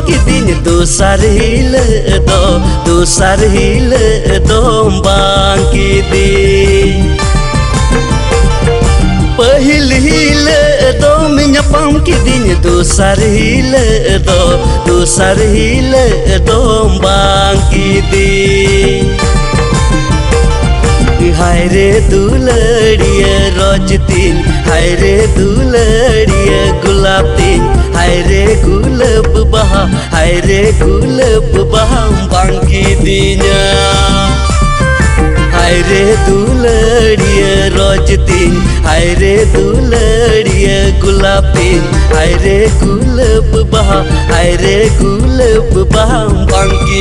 किदिन दोसर हिल दो बांग किदिन पहिल हिल दो मियापम किदिन दोसर हिल दो बांग किदिन हाय रे दुलड़िया रोज तीन हाय रे दुलड़िया गुलाब तीन हाय रे गुलाब बहा बांकी दीना हाय रे दुलड़िया रोज तीन हाय रे दुलड़िया गुलाब तीन हाय रे गुलाब बहा बांकी